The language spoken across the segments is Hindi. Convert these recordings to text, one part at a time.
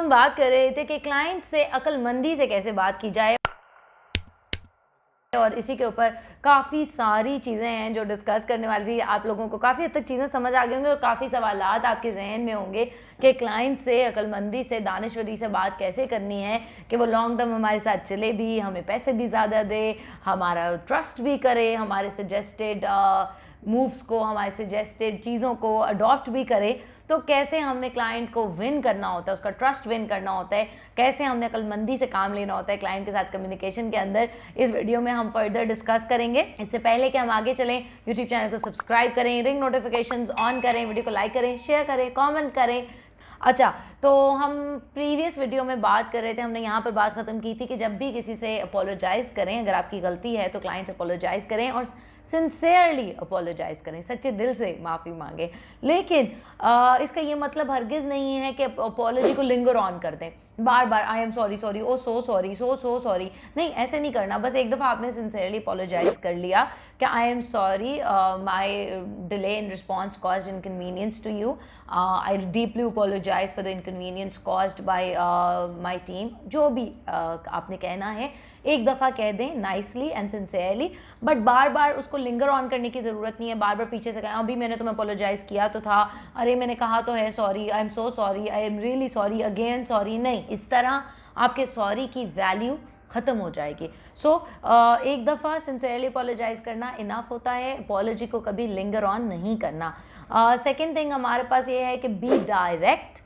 हम बात कर रहे थे कि क्लाइंट से अक्लमंदी से कैसे बात की जाए, और इसी के ऊपर काफ़ी सारी चीज़ें हैं जो डिस्कस करने वाली थी। आप लोगों को काफ़ी हद तक चीज़ें समझ आ गई होंगी और काफ़ी सवालात आपके जहन में होंगे कि क्लाइंट से अक्लमंदी से दानिशवरी से बात कैसे करनी है कि वो लॉन्ग टर्म हमारे साथ चले भी, हमें पैसे भी ज़्यादा दे, हमारा ट्रस्ट भी करे, हमारे सजेस्टेड मूव्स को, हमारे सजेस्टेड चीज़ों को अडॉप्ट भी करे। तो कैसे हमने क्लाइंट को विन करना होता है, उसका ट्रस्ट विन करना होता है, कैसे हमने अक्लमंदी से काम लेना होता है क्लाइंट के साथ कम्युनिकेशन के अंदर, इस वीडियो में हम फर्दर डिस्कस करेंगे। इससे पहले कि हम आगे चलें, यूट्यूब चैनल को सब्सक्राइब करें, रिंग नोटिफिकेशंस ऑन करें, वीडियो को लाइक करें, शेयर करें, कमेंट करें। अच्छा, तो हम प्रीवियस वीडियो में बात कर रहे थे, हमने यहाँ पर बात ख़त्म की थी कि जब भी किसी से अपोलोजाइज़ करें, अगर आपकी गलती है तो क्लाइंट से अपोलोजाइज़ करें और सिंसियरली अपोलोजाइज़ करें, सच्चे दिल से माफ़ी मांगें। लेकिन इसका ये मतलब हरगिज़ नहीं है कि अपोलॉजी को लिंगर ऑन कर दें, बार बार I am sorry sorry, oh so sorry, so sorry. नहीं, ऐसे नहीं करना। बस एक दफ़ा आपने सिंसियरली अपोलोजाइज़ कर लिया कि I am sorry, my delay in response caused inconvenience to you, I deeply apologise for the inconvenience caused by my team. जो भी आपने कहना है एक दफ़ा कह दें नाइसली एंड सिंसियरली, बट बार बार उसको लिंगर ऑन करने की ज़रूरत नहीं है। बार बार पीछे से कहें अभी मैंने तुम्हें अपोलोजाइज़ किया तो था, अरे मैंने कहा तो है sorry, I am so sorry, I am really sorry, again sorry. नहीं, इस तरह आपके सॉरी की वैल्यू ख़त्म हो जाएगी। सो एक दफ़ा सिंसियरली अपोलोजाइज़ करना इनफ होता है, अपोलॉजी को कभी लिंगर ऑन नहीं करना। सेकेंड थिंग हमारे पास ये है कि बी डायरेक्ट।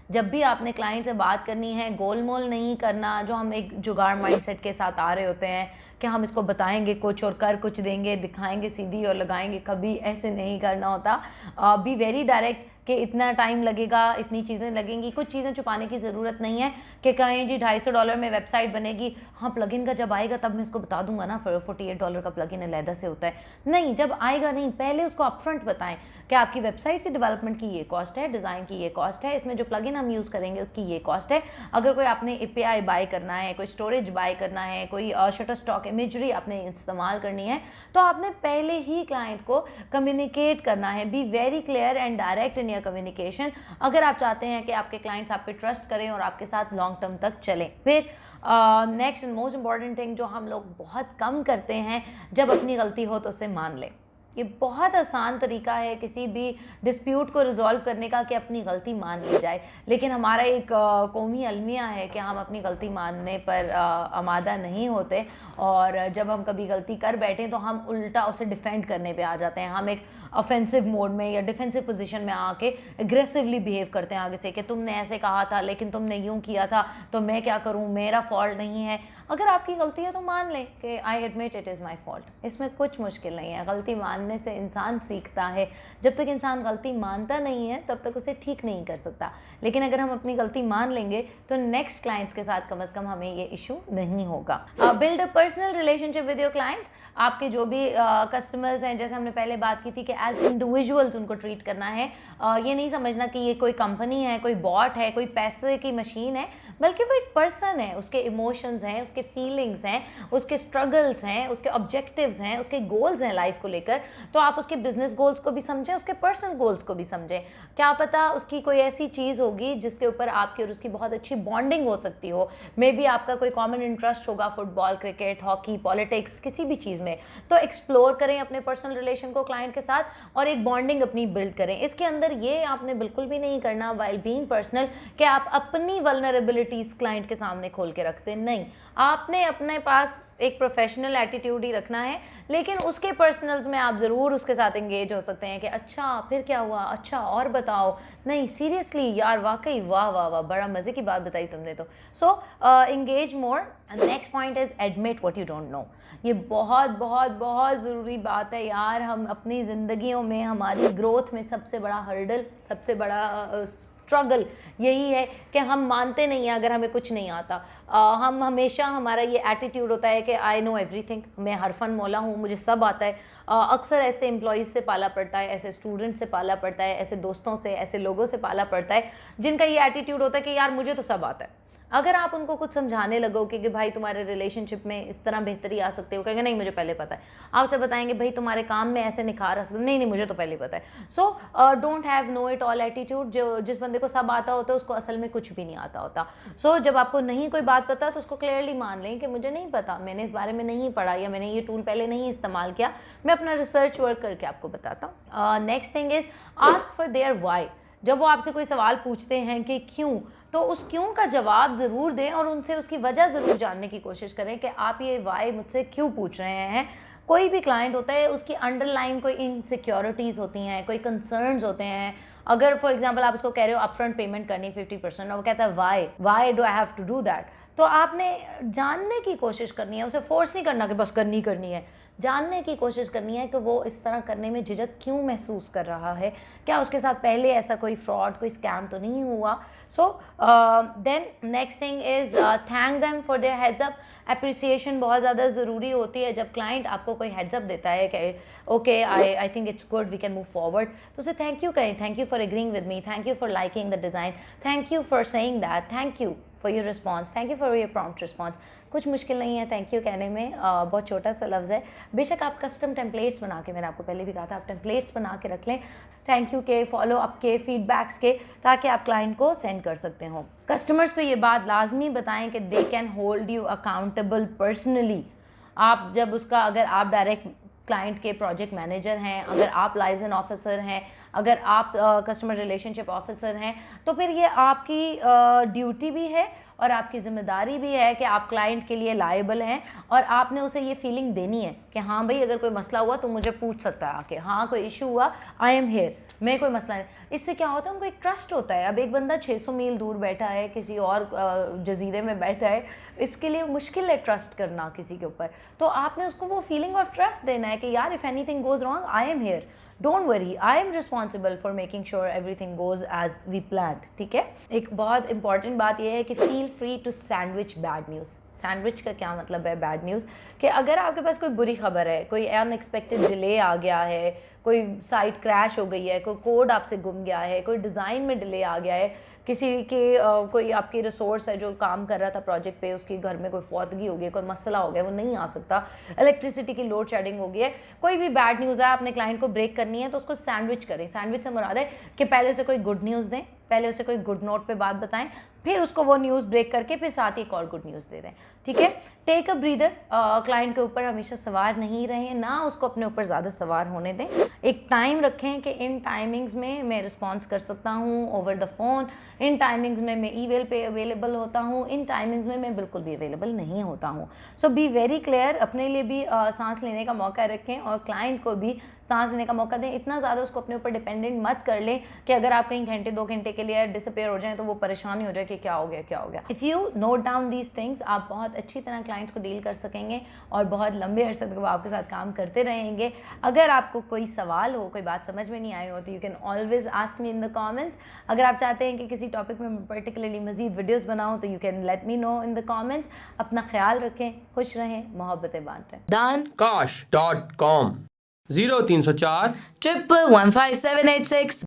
जब भी आपने क्लाइंट से बात करनी है, गोलमोल नहीं करना, जो हम एक जुगाड़ माइंडसेट के साथ आ रहे होते हैं कि हम इसको बताएंगे कुछ और कर कुछ देंगे, दिखाएंगे सीधी और लगाएंगे, कभी ऐसे नहीं करना होता। बी वेरी डायरेक्ट कि इतना टाइम लगेगा, इतनी चीज़ें लगेंगी। कुछ चीज़ें छुपाने की ज़रूरत नहीं है कि कहें जी $250 में वेबसाइट बनेगी, हाँ प्लगइन का जब आएगा तब मैं इसको बता दूंगा ना, $48 का प्लगइन अलहदा से होता है। नहीं, जब आएगा नहीं, पहले उसको अपफ्रंट बताएं कि आपकी वेबसाइट की डेवलपमेंट की ये कॉस्ट है, डिज़ाइन की ये कॉस्ट है, इसमें जो प्लगइन हम यूज़ करेंगे उसकी ये कॉस्ट है। अगर कोई आपने API बाय करना है, कोई स्टोरेज बाय करना है, कोई शटर स्टॉक इमेजरी आपने इस्तेमाल करनी है, तो आपने पहले ही क्लाइंट को कम्युनिकेट करना है। Be very clear and direct in communication, अगर आप चाहते हैं कि आपके क्लाइंट्स आप पे ट्रस्ट करें और आपके साथ लॉन्ग टर्म तक चलें। फिर next and most important thing जो हम लोग बहुत कम करते हैं, जब अपनी गलती हो तो उसे मान लें। ये बहुत आसान तरीका है किसी भी डिस्प्यूट को रिजॉल्व करने का कि अपनी गलती मान ली जाए, लेकिन हमारा एक कौमी अलमिया है कि हम अपनी गलती मानने पर आमादा नहीं होते, और जब हम कभी गलती कर बैठें तो हम उल्टा उसे डिफेंड करने पे आ जाते हैं। हम एक ऑफेंसिव मोड में या डिफेंसिव पोजीशन में आके एग्रेसिवली बिहेव करते हैं आगे से कि तुमने ऐसे कहा था लेकिन तुमने यूँ किया था तो मैं क्या करूँ, मेरा फॉल्ट नहीं है। अगर आपकी गलती है तो मान लें कि I admit it is my fault, इसमें कुछ मुश्किल नहीं है। गलती मानने से इंसान सीखता है। जब तक इंसान गलती मानता नहीं है तब तक उसे ठीक नहीं कर सकता, लेकिन अगर हम अपनी गलती मान लेंगे तो नेक्स्ट क्लाइंट्स के साथ कम से कम हमें ये इशू नहीं होगा। Build a personal relationship with your clients. आपके जो भी कस्टमर्स हैं, जैसे हमने पहले बात की थी कि एज इंडिविजुअल्स उनको ट्रीट करना है। ये नहीं समझना कि ये कोई कंपनी है, कोई बॉट है, कोई पैसे की मशीन है, बल्कि वो एक पर्सन है। उसके इमोशंस हैं, उसके फीलिंग्स हैं, उसके स्ट्रगल्स हैं, उसके ऑब्जेक्टिव्स हैं, उसके गोल्स हैं लाइफ को लेकर। तो आप उसके बिजनेस गोल्स को भी समझें, उसके पर्सनल गोल्स को भी समझें। क्या पता उसकी कोई ऐसी चीज़ होगी जिसके ऊपर आपकी और उसकी बहुत अच्छी बॉन्डिंग हो सकती हो। मे बी आपका कोई कॉमन इंटरेस्ट होगा, फुटबॉल, क्रिकेट, हॉकी, पॉलिटिक्स, किसी भी चीज़ में। तो एक्सप्लोर करें अपने पर्सनल रिलेशन को क्लाइंट के साथ और एक बॉन्डिंग अपनी बिल्ड करें। इसके अंदर ये आपने बिल्कुल भी नहीं करना व्हाइल बीइंग पर्सनल कि आप अपनी वल्नरेबिलिटीज़ क्लाइंट के सामने खोल के रखते नहीं। आपने अपने पास एक प्रोफेशनल एटीट्यूड ही रखना है, लेकिन उसके पर्सनल्स में आप ज़रूर उसके साथ एंगेज हो सकते हैं कि अच्छा फिर क्या हुआ, अच्छा और बताओ। नहीं, सीरियसली यार, वाकई वाह वाह वाह, बड़ा मज़े की बात बताई तुमने तो। So engage more. Next point is admit what you don't know. ये बहुत बहुत बहुत ज़रूरी बात है यार। हम अपनी ज़िंदगियों में, हमारी ग्रोथ में सबसे बड़ा हर्डल, सबसे बड़ा स्ट्रगल यही है कि हम मानते नहीं हैं अगर हमें कुछ नहीं आता। हम हमेशा, हमारा ये एटीट्यूड होता है कि आई नो एवरीथिंग, मैं हरफन मौला हूँ, मुझे सब आता है। अक्सर ऐसे एम्प्लॉयज़ से पाला पड़ता है, ऐसे स्टूडेंट से पाला पड़ता है, ऐसे दोस्तों से, ऐसे लोगों से पाला पड़ता है जिनका ये एटीट्यूड होता है कि यार मुझे तो सब आता है। अगर आप उनको कुछ समझाने लगोगे कि भाई तुम्हारे रिलेशनशिप में इस तरह बेहतरी आ सकती है, वो कहेंगे नहीं मुझे पहले पता है। आपसे बताएंगे भाई तुम्हारे काम में ऐसे निखार आ सकते, नहीं नहीं मुझे तो पहले पता है। So don't have know it all attitude. जो जिस बंदे को सब आता होता है उसको असल में कुछ भी नहीं आता होता। सो जब आपको नहीं कोई बात पता तो उसको क्लियरली मान लें कि मुझे नहीं पता, मैंने इस बारे में नहीं पढ़ा, या मैंने ये टूल पहले नहीं इस्तेमाल किया, मैं अपना रिसर्च वर्क करके आपको बताता हूँ। Next thing is ask for their why. जब वो आपसे कोई सवाल पूछते हैं कि क्यों, तो उस क्यों का जवाब ज़रूर दें और उनसे उसकी वजह ज़रूर जानने की कोशिश करें कि आप ये वाई मुझसे क्यों पूछ रहे हैं। कोई भी क्लाइंट होता है उसकी अंडरलाइन कोई इनसिक्योरिटीज़ होती हैं, कोई कंसर्न्स होते हैं। अगर फॉर एग्जांपल आप उसको कह रहे हो अपफ्रंट पेमेंट करनी 50% और वो कहता है why do I have to do that, तो आपने जानने की कोशिश करनी है, उसे फोर्स नहीं करना कि बस करनी है। जानने की कोशिश करनी है कि वो इस तरह करने में झिझक क्यों महसूस कर रहा है, क्या उसके साथ पहले ऐसा कोई फ्रॉड कोई स्कैम तो नहीं हुआ। So then next thing is thank them for their heads up. Appreciation बहुत ज़्यादा ज़रूरी होती है। जब क्लाइंट आपको कोई हेड्स अप देता है कि okay I think it's good we can move forward, तो उसे थैंक यू करें, thank you for agreeing with me, thank you for liking the design, thank you for saying that, thank you for your response, thank you for your prompt response. कुछ मुश्किल नहीं है थैंक यू कहने में, बहुत छोटा सा लफ्ज़ है। बेशक आप कस्टम टेम्पलेट्स बना के, मैंने आपको पहले भी कहा था, आप टेम्पलेट्स बना के रख लें थैंक यू के, फॉलो अप के, फीडबैक्स के, ताकि आप क्लाइंट को सेंड कर सकते हो। कस्टमर्स को ये बात लाजमी बताएं कि they can hold you accountable personally. आप जब उसका, अगर आप डायरेक्ट क्लाइंट के प्रोजेक्ट मैनेजर हैं, अगर आप लाइजन ऑफिसर हैं, अगर आप कस्टमर रिलेशनशिप ऑफिसर हैं, तो फिर ये आपकी ड्यूटी भी है और आपकी ज़िम्मेदारी भी है कि आप क्लाइंट के लिए लायबल हैं और आपने उसे ये फीलिंग देनी है कि हाँ भाई अगर कोई मसला हुआ तो मुझे पूछ सकता है आके, हाँ कोई इशू हुआ आई एम हेयर, मैं कोई मसला नहीं। इससे क्या होता है, उनको एक ट्रस्ट होता है। अब एक बंदा 600 मील दूर बैठा है, किसी और जजीरे में बैठा है, इसके लिए मुश्किल है ट्रस्ट करना किसी के ऊपर, तो आपने उसको वो फीलिंग ऑफ ट्रस्ट देना है कि यार if anything goes wrong I am here, don't worry, I am responsible for making sure everything goes as we planned. ठीक है, एक बहुत इंपॉर्टेंट बात यह है कि feel free to sandwich bad news. Sandwich का क्या मतलब है बैड न्यूज़, कि अगर आपके पास कोई बुरी खबर है, कोई अनएक्सपेक्टेड डिले आ गया है, कोई साइट क्रैश हो गई है, कोई कोड आपसे गुम गया है, कोई डिज़ाइन में डिले आ गया है, किसी के कोई आपकी रिसोर्स है जो काम कर रहा था प्रोजेक्ट पे, उसके घर में कोई फौतगी हो गई, कोई मसला हो गया, वो नहीं आ सकता, इलेक्ट्रिसिटी की लोड शेडिंग हो गई है, कोई भी बैड न्यूज़ है, आपने क्लाइंट को ब्रेक करनी है, तो उसको सैंडविच करें। सैंडविच से मुराद है कि पहले उसे कोई गुड न्यूज़ दें, पहले उसे कोई गुड नोट पे बात बताएं, फिर उसको वो न्यूज़ ब्रेक करके फिर साथ ही एक और गुड न्यूज़ दे दें। ठीक है, टेक अ ब्रीदर। क्लाइंट के ऊपर हमेशा सवार नहीं रहें, ना उसको अपने ऊपर ज़्यादा सवार होने दें। एक टाइम रखें कि इन टाइमिंग्स में मैं रिस्पॉन्स कर सकता हूँ over the phone, in timings में मैं ईमेल पे अवेलेबल होता हूँ, इन टाइमिंग्स में मैं बिल्कुल भी अवेलेबल नहीं होता हूँ। सो बी वेरी क्लियर, अपने लिए भी सांस लेने का मौका रखें और क्लाइंट को भी सांस लेने का मौका दें। इतना ज़्यादा उसको अपने ऊपर डिपेंडेंट मत कर लें कि अगर आप कहीं घंटे 2 घंटे के लिए डिसअपेयर हो जाएं तो वो परेशानी हो जाए कि क्या हो गया। If you note down these things, आप बहुत अच्छी तरह क्लाइंट्स को डील कर सकेंगे और बहुत लंबे अरसे तक वो आपके साथ काम करते रहेंगे। अगर आपको कोई सवाल हो, कोई बात समझ में नहीं आई हो, तो you can always ask me in the comments. अगर आप चाहते हैं कि किसी टॉपिक में पर्टिकुलरली मजीद वीडियोज़ बनाऊँ तो you can let me know in the comments. अपना ख्याल रखें, खुश रहें, मोहब्बतें बांटें। dankash.com 0304 1115786